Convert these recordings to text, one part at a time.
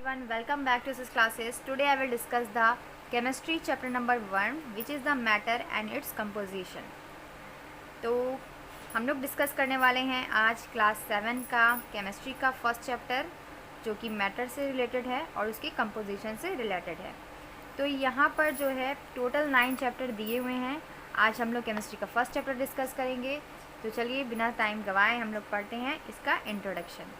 everyone, welcome back to this classes. Today I will discuss the chemistry chapter number 1 which is the matter and its composition. तो हम लोग discuss करने वाले हैं आज class 7 का केमिस्ट्री का फर्स्ट चैप्टर जो कि मैटर से रिलेटेड है और उसकी कंपोजिशन से रिलेटेड है। तो यहाँ पर जो है टोटल 9 चैप्टर दिए हुए हैं। आज हम लोग केमिस्ट्री का फर्स्ट चैप्टर डिस्कस करेंगे। तो चलिए बिना टाइम गवाए हम लोग पढ़ते हैं इसका इंट्रोडक्शन।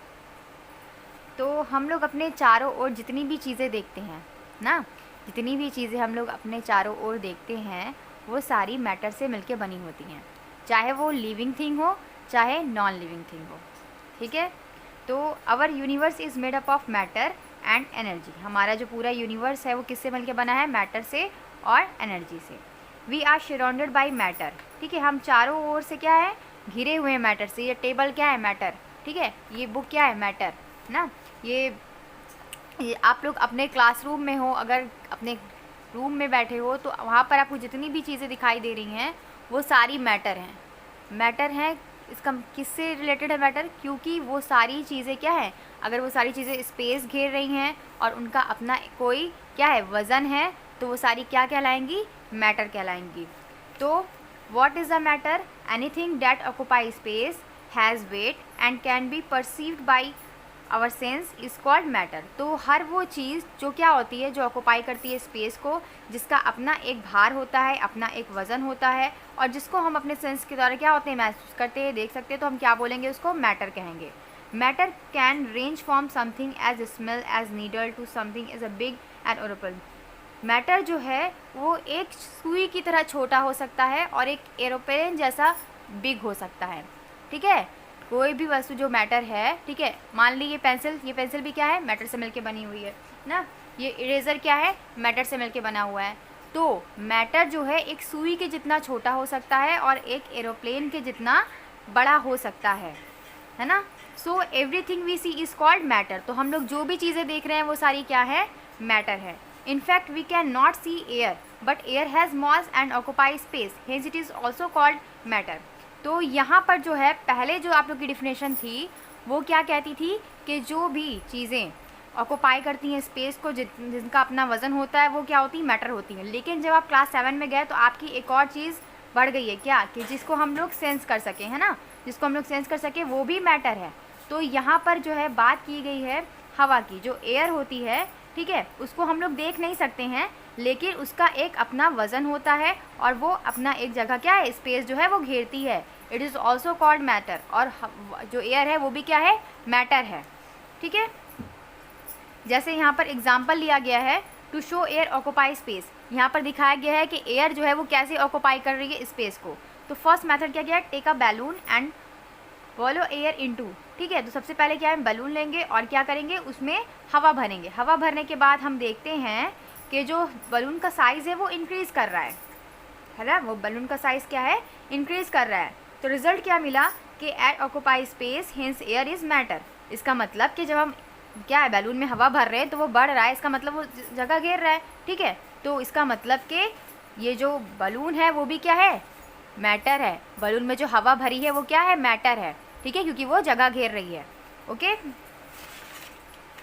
तो हम लोग अपने चारों ओर जितनी भी चीज़ें देखते हैं ना, जितनी भी चीज़ें हम लोग अपने चारों ओर देखते हैं वो सारी मैटर से मिलके बनी होती हैं, चाहे वो लिविंग थिंग हो चाहे नॉन लिविंग थिंग हो। ठीक है, तो our universe is made up of matter and energy. हमारा जो पूरा यूनिवर्स है वो किससे मिलके बना है? मैटर से और एनर्जी से। We are surrounded by matter. ठीक है, हम चारों ओर से क्या है? घिरे हुए हैं मैटर से। ये टेबल क्या है? मैटर। ठीक है, ये बुक क्या है? मैटर ना। ये आप लोग अपने क्लासरूम में हो, अगर अपने रूम में बैठे हो तो वहाँ पर आपको जितनी भी चीज़ें दिखाई दे रही हैं वो सारी मैटर हैं। मैटर हैं, इसका किससे रिलेटेड है मैटर? क्योंकि वो सारी चीज़ें क्या है, अगर वो सारी चीज़ें स्पेस घेर रही हैं और उनका अपना कोई क्या है वज़न है तो वो सारी क्या कहलाएंगी? मैटर कहलाएंगी। तो what is the matter? Anything that occupy space has weight and can be perceived by our sense is called matter. तो हर वो चीज़ जो क्या होती है, जो ऑक्यूपाई करती है स्पेस को, जिसका अपना एक भार होता है, अपना एक वज़न होता है और जिसको हम अपने सेंस के द्वारा क्या होते हैं महसूस करते हैं, देख सकते हैं, तो हम क्या बोलेंगे? उसको मैटर कहेंगे। Matter can range from something as small as needle to something as a big and aeroplane. Matter जो है वो एक सुई की तरह छोटा हो सकता है और एक एरोप्लेन जैसा बिग हो सकता है। ठीक है, कोई भी वस्तु जो मैटर है, ठीक है, मान ली ये पेंसिल भी क्या है? मैटर से मिलके बनी हुई है ना। ये इरेज़र क्या है? मैटर से मिलके बना हुआ है। तो मैटर जो है एक सुई के जितना छोटा हो सकता है और एक एरोप्लेन के जितना बड़ा हो सकता है ना। So everything we see is called matter. तो हम लोग जो भी चीज़ें देख रहे हैं वो सारी क्या है? मैटर है। In fact we can not see air but air has mass and occupy space, hence it is also called matter. तो यहाँ पर जो है पहले जो आप लोग की डिफिनेशन थी वो क्या कहती थी कि जो भी चीज़ें ऑक्यूपाई करती हैं स्पेस को, जिनका अपना वज़न होता है, वो क्या होती है? मैटर होती हैं। लेकिन जब आप क्लास 7 में गए तो आपकी एक और चीज़ बढ़ गई है, क्या? कि जिसको हम लोग सेंस कर सकें, है ना, जिसको हम लोग सेंस कर सकें वो भी मैटर है। तो यहाँ पर जो है बात की गई है हवा की, जो एयर होती है, ठीक है, उसको हम लोग देख नहीं सकते हैं लेकिन उसका एक अपना वज़न होता है और वो अपना एक जगह क्या है? स्पेस जो है वो घेरती है। It is also called matter. और जो एयर है वो भी क्या है? मैटर है। ठीक है, जैसे यहाँ पर एग्जाम्पल लिया गया है to show air occupy space. यहाँ पर दिखाया गया है कि एयर जो है वो कैसे ऑक्यूपाई कर रही है स्पेस को। तो फर्स्ट मेथड क्या किया? Take a balloon and blow air into. ठीक है, तो सबसे पहले क्या है? बैलून लेंगे और क्या करेंगे? उसमें हवा भरेंगे। हवा भरने के बाद हम देखते हैं कि जो बलून का साइज़ है वो इंक्रीज़ कर रहा है ना। वो बलून का साइज़ क्या है? इंक्रीज़ कर रहा है। तो रिज़ल्ट क्या मिला कि air occupy space hence air is matter. इसका मतलब कि जब हम क्या है बैलून में हवा भर रहे हैं तो वो बढ़ रहा है, इसका मतलब वो जगह घेर रहा है। ठीक है, तो इसका मतलब कि ये जो बलून है वो भी क्या है? मैटर है। बलून में जो हवा भरी है वो क्या है? मैटर है। ठीक है, क्योंकि वो जगह घेर रही है। ओके,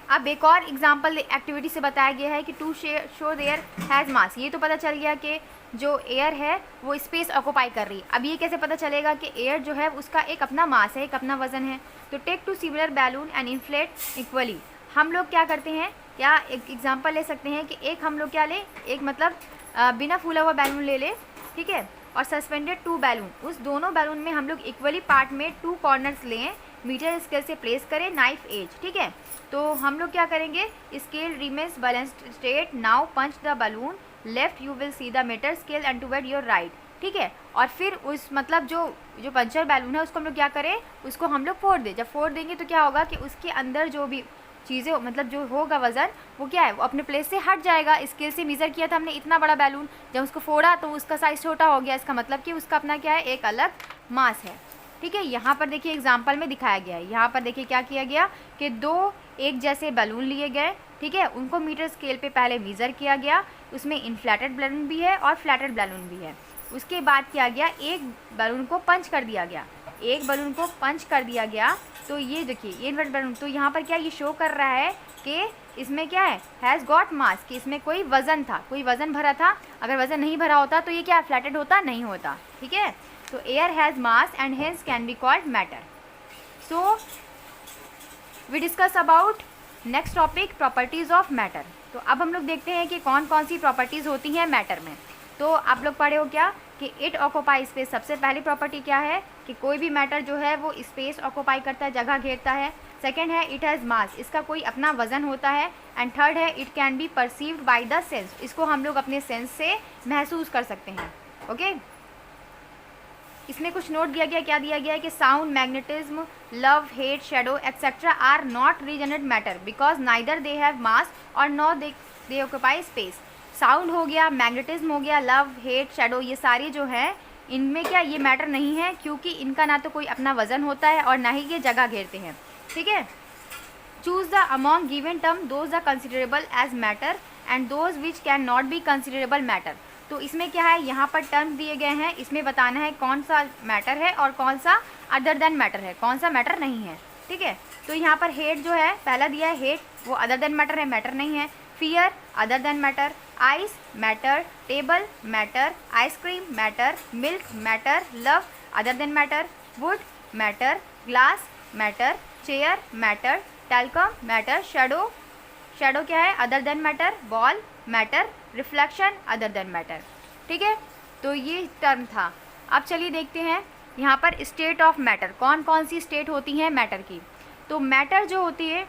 अब एक और एग्जाम्पल एक्टिविटी से बताया गया है कि to show there has mass. ये तो पता चल गया कि जो एयर है वो स्पेस ऑक्यूपाई कर रही है। अब ये कैसे पता चलेगा कि एयर जो है उसका एक अपना मास है, एक अपना वजन है? तो take two similar balloon and inflate equally. हम लोग क्या करते हैं, क्या एक एग्जाम्पल ले सकते हैं कि एक हम लोग क्या ले, एक मतलब बिना फूला हुआ बैलून ले ले, ठीक है, और सस्पेंडेड 2 बैलून, उस दोनों बैलून में हम लोग इक्वली पार्ट में 2 कॉर्नर्स लें, मीटर स्केल से प्लेस करें, नाइफ एज। ठीक है, तो हम लोग क्या करेंगे? Scale remains balanced state, now punch the balloon left, you will see the metre scale end toward your right. ठीक है, और फिर उस मतलब जो पंचर बैलून है उसको हम लोग क्या करें? उसको हम लोग फोड़ दें। जब फोड़ देंगे तो क्या होगा कि उसके अंदर जो भी चीज़ें मतलब जो होगा वज़न वो क्या है? वो अपने प्लेस से हट जाएगा। स्केल से मेज़र किया था हमने इतना बड़ा बैलून, जब उसको फोड़ा तो उसका साइज़ छोटा हो गया। इसका मतलब कि उसका अपना क्या है? एक अलग मास है। ठीक है, यहाँ पर देखिए एग्जाम्पल में दिखाया गया है। यहाँ पर देखिए क्या किया गया कि 2 एक जैसे बैलून लिए गए, ठीक है, उनको मीटर स्केल पे पहले मेज़र किया गया। उसमें इन्फ्लेटेड बैलून भी है और फ्लैटेड बैलून भी है। उसके बाद किया गया एक बैलून को पंच कर दिया गया, एक बैलून को पंच कर दिया गया। तो ये देखिए ये इन्वर्ट बैलून, तो यहाँ पर क्या ये शो कर रहा है कि इसमें क्या है, हैज़ गॉट मास, कि इसमें कोई वज़न था, कोई वज़न भरा था। अगर वज़न नहीं भरा होता तो ये क्या फ्लैटेड होता, नहीं होता, ठीक है। तो air has mass and hence can be called matter. So we discuss about next topic, properties of matter. तो अब हम लोग देखते हैं कि कौन कौन सी प्रॉपर्टीज़ होती हैं मैटर में। तो आप लोग पढ़े हो क्या कि इट ऑक्यूपाई स्पेस, सबसे पहली प्रॉपर्टी क्या है कि कोई भी मैटर जो है वो स्पेस ऑक्यूपाई करता है, जगह घेरता है। सेकंड है इट हैज़ मास, इसका कोई अपना वजन होता है। एंड थर्ड है it can be perceived by the sense, इसको हम लोग अपने सेंस से महसूस कर सकते हैं। ओके, इसमें कुछ नोट दिया गया, क्या दिया गया है कि sound, magnetism, love, hate, shadow etcetera are not regenerate matter because neither they have mass और not they occupy space. Sound हो गया, मैग्नेटिज्म हो गया, लव, हेट, शेडो, ये सारी जो है इनमें क्या ये मैटर नहीं है, क्योंकि इनका ना तो कोई अपना वजन होता है और ना ही ये जगह घेरते हैं, ठीक है। Choose the among given term those are considerable as matter and those which can not be considerable matter. तो इसमें क्या है, यहाँ पर टर्म दिए गए हैं, इसमें बताना है कौन सा मैटर है और कौन सा अदर देन मैटर है, कौन सा मैटर नहीं है, ठीक है। तो यहाँ पर हेट जो है पहला दिया है, हेट वो अदर देन मैटर है, मैटर नहीं है। Fear other than matter, ice matter, table matter, ice cream matter, milk matter, love other than matter, would matter, glass matter, chair matter, talcum matter, shadow, shadow क्या है other than matter, ball matter, reflection other than matter, ठीक है। तो ये term था। अब चलिए देखते हैं यहाँ पर स्टेट ऑफ मैटर, कौन कौन सी स्टेट होती हैं मैटर की। तो मैटर जो होती है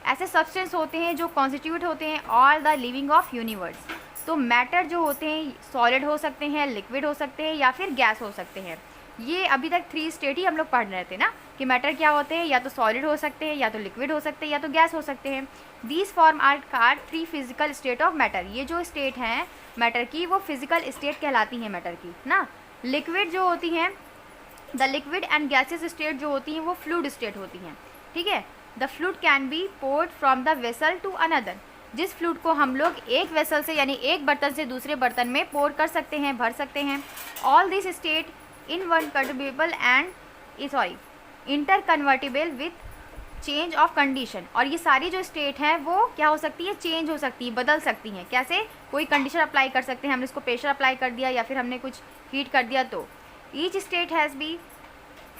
ऐसे सब्सटेंस होते हैं जो कॉन्स्टिट्यूट होते हैं all the living of universe. तो मैटर जो होते हैं सॉलिड हो सकते हैं, लिक्विड हो सकते हैं या फिर गैस हो सकते हैं। ये अभी तक 3 स्टेट ही हम लोग पढ़ रहे थे ना कि मैटर क्या होते हैं, या तो सॉलिड हो सकते हैं, या तो लिक्विड हो सकते हैं, या तो गैस हो सकते हैं। These form are called 3 physical state of matter. ये जो स्टेट हैं मैटर की वो फिजिकल स्टेट कहलाती हैं मैटर की ना। लिक्विड जो होती हैं, the liquid and gases state जो होती हैं वो फ्लूइड स्टेट होती हैं, ठीक है। The fluid can be poured from the vessel to another, जिस फ्लूइड को हम लोग एक वेसल से यानी एक बर्तन से दूसरे बर्तन में पोर कर सकते हैं, भर सकते हैं। All this state in one convertible and inter convertible with change of condition. और ये सारी जो स्टेट हैं वो क्या हो सकती है, चेंज हो सकती है, बदल सकती हैं। कैसे, कोई कंडीशन अप्लाई कर सकते हैं, हमने इसको प्रेशर अप्लाई कर दिया या फिर हमने कुछ हीट कर दिया। तो each state has be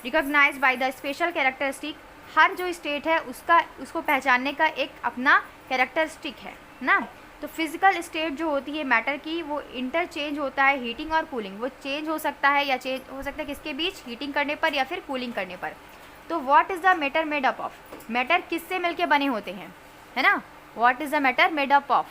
recognised by the special characteristic. हर जो स्टेट है उसको पहचानने का एक अपना कैरेक्टरिस्टिक है ना। तो फिजिकल स्टेट जो होती है मैटर की वो इंटरचेंज होता है हीटिंग और कूलिंग, वो चेंज हो सकता है या चेंज हो सकता है किसके बीच, हीटिंग करने पर या फिर कूलिंग करने पर। तो what is the matter made up of, matter किससे मिलके बने होते हैं, है ना। What is the matter made up of,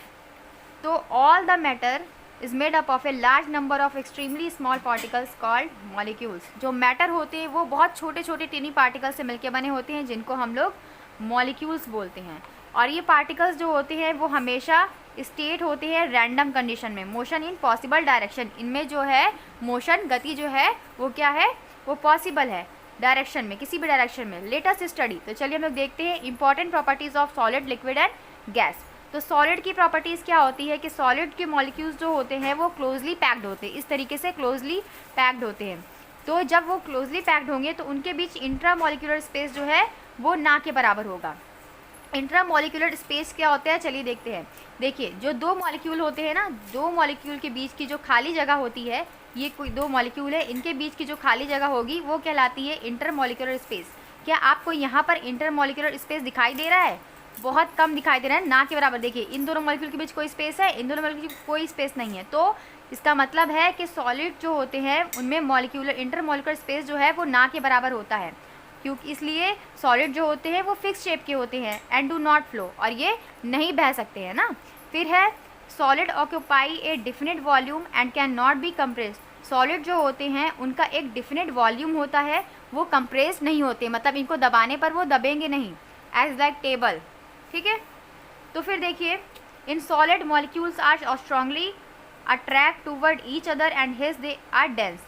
तो all the matter is made up of a large number of extremely small particles called molecules. जो matter होते हैं वो बहुत छोटे छोटे टिनी पार्टिकल्स से मिलके बने होते हैं जिनको हम लोग मॉलिक्यूल्स बोलते हैं। और ये पार्टिकल्स जो होते हैं वो हमेशा स्टेट होते हैं रैंडम कंडीशन में, मोशन इन पॉसिबल डायरेक्शन। इनमें जो है मोशन, गति जो है वो क्या है, वो पॉसिबल है डायरेक्शन में, किसी भी डायरेक्शन में। लेटेस्ट स्टडी, तो चलिए हम लोग देखते हैं important properties of solid, liquid and gas. तो सॉलिड की प्रॉपर्टीज़ क्या होती है कि सॉलिड के मॉलिक्यूल्स जो होते हैं वो क्लोजली पैक्ड होते हैं, इस तरीके से क्लोजली पैक्ड होते हैं। तो जब वो क्लोजली पैक्ड होंगे तो उनके बीच इंट्रा मॉलिक्यूलर स्पेस जो है वो ना के बराबर होगा। इंट्रा मॉलिक्यूलर स्पेस क्या होता है, चलिए देखते हैं। देखिए जो 2 मॉलिक्यूल होते हैं ना, 2 मॉलिक्यूल के बीच की जो खाली जगह होती है, ये कोई 2 मॉलिक्यूल है, इनके बीच की जो खाली जगह होगी वो कहलाती है इंटर मॉलिक्यूलर स्पेस। क्या आपको यहाँ पर इंटर मॉलिक्यूलर स्पेस दिखाई दे रहा है, बहुत कम दिखाई दे रहा है, ना के बराबर। देखिए इन दोनों मॉलिक्यूल के बीच कोई स्पेस है, इन दोनों मॉलिक्यूल की कोई स्पेस नहीं है। तो इसका मतलब है कि सॉलिड जो होते हैं उनमें मॉलिक्यूलर इंटर मॉलिक्यूलर स्पेस जो है वो ना के बराबर होता है, क्योंकि इसलिए सॉलिड जो होते हैं वो फिक्स शेप के होते हैं एंड डू नॉट फ्लो, और ये नहीं बह सकते हैं ना। फिर है solid occupy A definite volume and can not B compressed. Solid जो होते हैं उनका एक डिफिनिट वॉल्यूम होता है, वो कंप्रेस नहीं होते, मतलब इनको दबाने पर वो दबेंगे नहीं, एज लाइक टेबल, ठीक है। तो फिर देखिए in solid molecules are strongly attract toward each other and hence they are dense.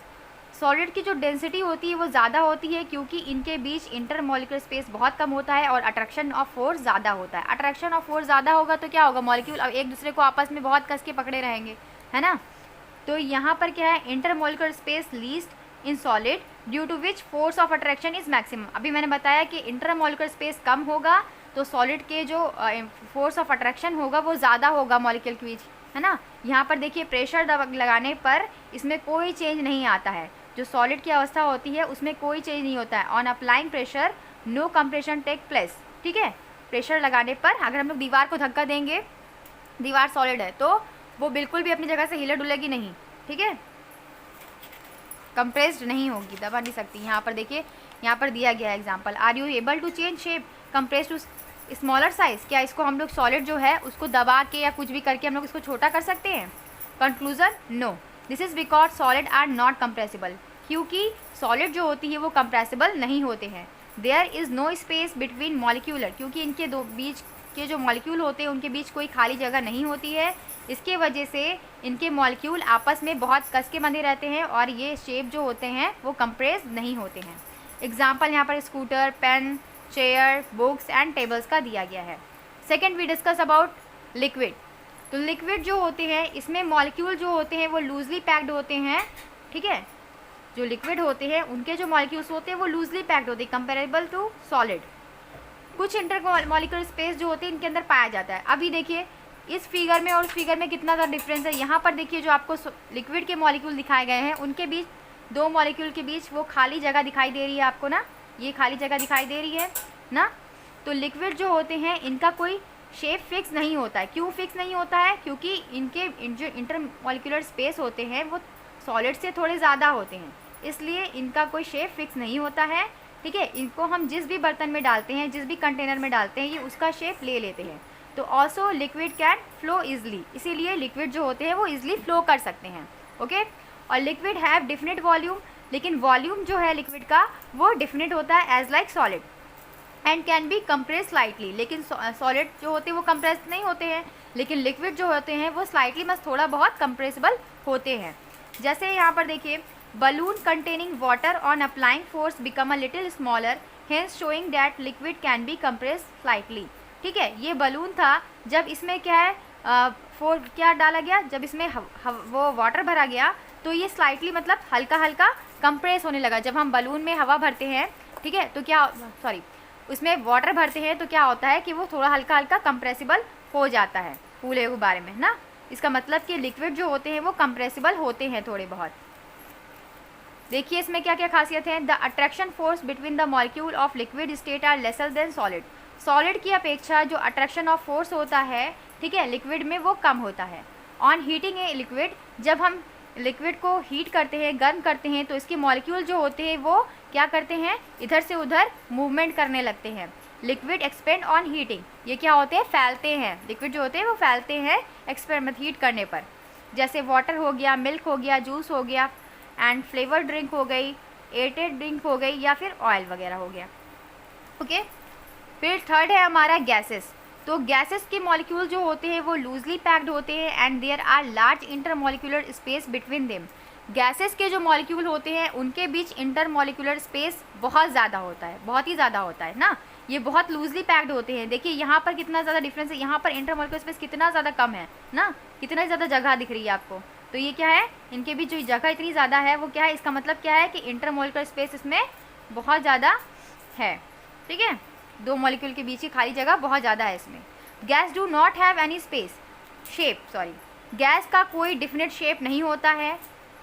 Solid की जो डेंसिटी होती है वो ज़्यादा होती है क्योंकि इनके बीच इंटर मॉलिक्यूलर स्पेस बहुत कम होता है और अट्रैक्शन ऑफ फोर्स ज़्यादा होता है। अट्रैक्शन ऑफ फोर्स ज़्यादा होगा तो क्या होगा, मॉलिक्यूल अब एक दूसरे को आपस में बहुत कस के पकड़े रहेंगे, है ना। तो यहाँ पर क्या है, inter molecular space least in solid due to which force of attraction is maximum. अभी मैंने बताया कि इंटर मॉलिक्यूलर स्पेस कम होगा तो सॉलिड के जो फोर्स ऑफ अट्रैक्शन होगा वो ज़्यादा होगा मॉलिक्यूल के बीच, है ना। यहाँ पर देखिए प्रेशर लगाने पर इसमें कोई चेंज नहीं आता है, जो सॉलिड की अवस्था होती है उसमें कोई चेंज नहीं होता है। On applying pressure no compression take place, ठीक है। प्रेशर लगाने पर अगर हम लोग दीवार को धक्का देंगे, दीवार सॉलिड है तो वो बिल्कुल भी अपनी जगह से हिले डुलेगी नहीं, ठीक है, कंप्रेस्ड नहीं होगी, दबा नहीं सकती। यहाँ पर देखिए, यहाँ पर दिया गया है example, are you able to change shape compress to smaller size, क्या इसको हम लोग सॉलिड जो है उसको दबा के या कुछ भी करके हम लोग इसको छोटा कर सकते हैं। Conclusion, no, this is because solid are not compressible, क्योंकि सॉलिड जो होती है वो कंप्रेसिबल नहीं होते हैं। There is no space between molecular, क्योंकि इनके दो बीच के जो मॉलिक्यूल होते हैं उनके बीच कोई खाली जगह नहीं होती है, इसके वजह से इनके मॉलिक्यूल आपस में बहुत कस के बंधे रहते हैं और ये शेप जो होते हैं वो कंप्रेस नहीं होते हैं। एग्जाम्पल यहाँ पर scooter, pen, chair, books and tables का दिया गया है। Second we discuss about liquid. तो लिक्विड जो होते हैं इसमें मॉलिक्यूल जो होते हैं वो लूजली पैक्ड होते हैं, ठीक है। जो लिक्विड होते हैं उनके जो मॉलिक्यूल्स होते हैं वो लूजली पैक्ड होते हैं कंपेरेबल टू सॉलिड। कुछ इंटर मॉलिक्यूलर स्पेस जो होती है इनके अंदर पाया जाता है। अभी देखिए इस फिगर में और उस फिगर में कितना ज़्यादा डिफरेंस है। यहाँ पर देखिए जो आपको लिक्विड के मॉलिक्यूल दिखाए गए हैं उनके बीच, दो मॉलिक्यूल के बीच वो खाली जगह दिखाई दे रही है आपको ना, ये खाली जगह दिखाई दे रही है ना। तो लिक्विड जो होते हैं इनका कोई शेप फिक्स नहीं होता है। क्यों फिक्स नहीं होता है? क्योंकि इनके जो इंटर मॉलिक्यूलर स्पेस होते हैं वो सॉलिड से थोड़े ज़्यादा होते हैं, इसलिए इनका कोई शेप फिक्स नहीं होता है, ठीक है। इनको हम जिस भी बर्तन में डालते हैं, जिस भी कंटेनर में डालते हैं, ये उसका शेप ले लेते हैं। तो also liquid can flow easily, इसीलिए लिक्विड जो होते हैं वो ईजिली फ्लो कर सकते हैं, ओके। और लिक्विड हैव डिफिनिट वॉल्यूम, लेकिन वॉल्यूम जो है लिक्विड का वो डिफिनिट होता है as like solid, and can be compress slightly. लेकिन सॉलिड जो होते हैं वो कंप्रेस नहीं होते हैं, लेकिन लिक्विड जो होते हैं वो स्लाइटली बस थोड़ा बहुत कंप्रेसिबल होते हैं। जैसे यहाँ पर देखिए, balloon containing water on applying force become a little smaller, hence showing that liquid can be compressed slightly, ठीक है। ये बलून था, जब इसमें क्या है क्या डाला गया, जब इसमें वो वाटर भरा गया तो ये स्लाइटली मतलब हल्का हल्का कंप्रेस होने लगा। जब हम बलून में हवा भरते हैं, ठीक है, तो क्या उसमें वाटर भरते हैं तो क्या होता है कि वो थोड़ा हल्का हल्का कंप्रेसिबल हो जाता है फूले गुब्बारे में ना। इसका मतलब कि लिक्विड जो होते हैं वो कंप्रेसिबल होते हैं थोड़े बहुत। देखिए इसमें क्या क्या खासियत है। The attraction force between the molecule of liquid state are lesser than solid. Solid की अपेक्षा जो अट्रैक्शन ऑफ फोर्स होता है, ठीक है, लिक्विड में वो कम होता है। ऑन हीटिंग ए लिक्विड, जब हम लिक्विड को हीट करते हैं, गर्म करते हैं, तो इसके मॉलिक्यूल जो होते हैं वो क्या करते हैं, इधर से उधर मूवमेंट करने लगते हैं। लिक्विड एक्सपेंड ऑन हीटिंग, ये क्या होते हैं, फैलते हैं। लिक्विड जो होते हैं वो फैलते हैं एक्सपेरिमेंट हीट करने पर। जैसे वाटर हो गया, मिल्क हो गया, जूस हो गया, एंड फ्लेवर ड्रिंक हो गई, एटेड ड्रिंक हो गई, या फिर ऑयल वगैरह हो गया, ओके। फिर थर्ड है हमारा गैसेस। तो गैसेस के मॉलिक्यूल जो होते हैं वो लूजली पैक्ड होते हैं and there are large inter molecular space between them. Gases के जो मॉलिक्यूल होते हैं उनके बीच इंटर मॉलिक्यूलर स्पेस बहुत ज़्यादा होता है, बहुत ही ज़्यादा होता है ना। ये बहुत लूजली पैक्ड होते हैं। देखिए यहाँ पर कितना ज़्यादा डिफरेंस है, यहाँ पर इंटर मॉलिक्यूलर स्पेस कितना ज़्यादा कम है ना, कितना ज़्यादा जगह दिख रही है आपको। तो ये क्या है, इनके बीच जो जगह इतनी ज़्यादा है वो क्या है, इसका मतलब क्या है कि इंटर मॉलिक्यूलर स्पेस इसमें बहुत ज़्यादा है, ठीक है। दो मॉलिक्यूल के बीच की खाली जगह बहुत ज़्यादा है इसमें। Gas do not have any space shape, gas का कोई डिफिनेट शेप नहीं होता है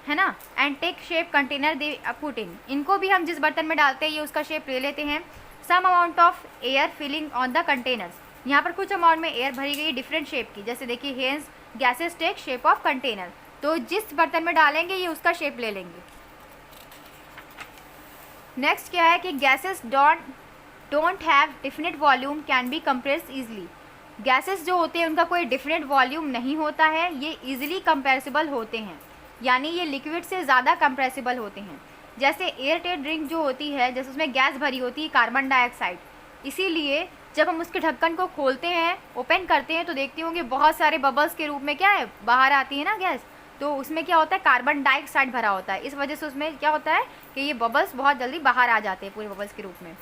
ना। And take shape container they put in, इनको भी हम जिस बर्तन में डालते हैं ये उसका शेप ले लेते हैं। Some amount of air filling on the containers, यहाँ पर कुछ अमाउंट में एयर भरी गई डिफरेंट शेप की। जैसे देखिए hence gases take shape of container, तो जिस बर्तन में डालेंगे ये उसका शेप ले लेंगे। नेक्स्ट क्या है कि gases don't have definite volume can be compressed easily. Gases जो होते हैं उनका कोई डिफिनिट वॉल्यूम नहीं होता है, ये ईजिली कंप्रेसिबल होते हैं, यानी ये लिक्विड से ज़्यादा कंप्रेसिबल होते हैं। जैसे एयरटाइट ड्रिंक जो होती है, जैसे उसमें गैस भरी होती है कार्बन डाइऑक्साइड, इसीलिए जब हम उसके ढक्कन को खोलते हैं, ओपन करते हैं, तो देखते होंगे बहुत सारे बबल्स के रूप में क्या है बाहर आती है ना गैस। तो उसमें क्या होता है, कार्बन डाइऑक्साइड भरा होता है, इस वजह से उसमें क्या होता है कि ये बबल्स बहुत जल्दी बाहर आ जाते हैं पूरे बबल्स के रूप में।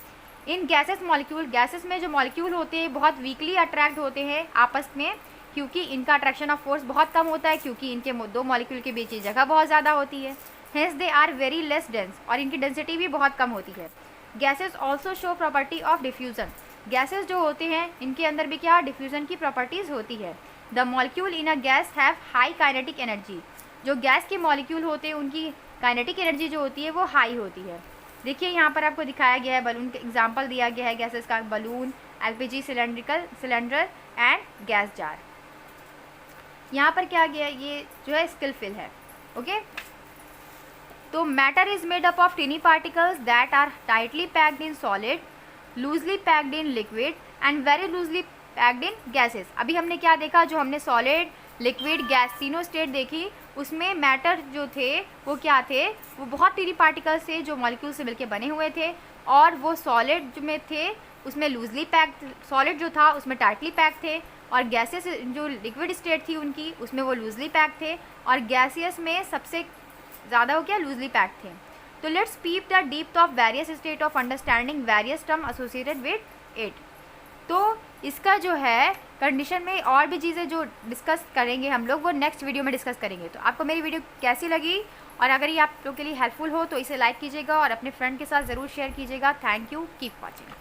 इन गैसेस मॉलिक्यूल, गैसेस में जो मॉलिक्यूल होते हैं बहुत वीकली अट्रैक्ट होते हैं आपस में, क्योंकि इनका अट्रैक्शन ऑफ फोर्स बहुत कम होता है, क्योंकि इनके दो मॉलिक्यूल के बीच की जगह बहुत ज़्यादा होती है। Hence they are very less dense, और इनकी डेंसिटी भी बहुत कम होती है। Gases also show property of diffusion, gases जो होते हैं इनके अंदर भी क्या डिफ्यूज़न की प्रॉपर्टीज़ होती है। The molecule in a guys have high kinetic energy. जो गैस के मॉलिक्यूल होते हैं उनकी काइनेटिक एनर्जी जो होती है वो हाई होती है। देखिए यहाँ पर आपको दिखाया गया है, बलून का एग्जाम्पल दिया गया है गैसेस का, balloon, LPG cylinder and gas jar. यहाँ पर क्या गया, ये जो है स्किल फिल है। ओके, तो matter is made up of tiny particles that are tightly packed in solid, loosely packed in liquid and very loosely packed in gases. अभी हमने क्या देखा, जो हमने सॉलिड, लिक्विड, गैस तीनों स्टेट देखी, उसमें मैटर जो थे वो क्या थे, वो बहुत टिनी पार्टिकल्स थे जो मॉलिक्यूल से मिलकर बने हुए थे, और वो सॉलिड में थे उसमें लूजली पैक्ड, सॉलिड जो था उसमें टाइटली पैक्ड थे, और गैसेस जो लिक्विड स्टेट थी उनकी उसमें वो लूजली पैक्ड थे, और गैसियस में सबसे ज़्यादा वो क्या लूजली पैक्ड थे। तो let's peep the deep of various state of understanding various term associated with it. तो इसका जो है कंडीशन में और भी चीज़ें जो डिस्कस करेंगे हम लोग, वो नेक्स्ट वीडियो में डिस्कस करेंगे। तो आपको मेरी वीडियो कैसी लगी, और अगर ये आप लोग के लिए हेल्पफुल हो तो इसे लाइक कीजिएगा और अपने फ्रेंड के साथ ज़रूर शेयर कीजिएगा। Thank you, keep watching.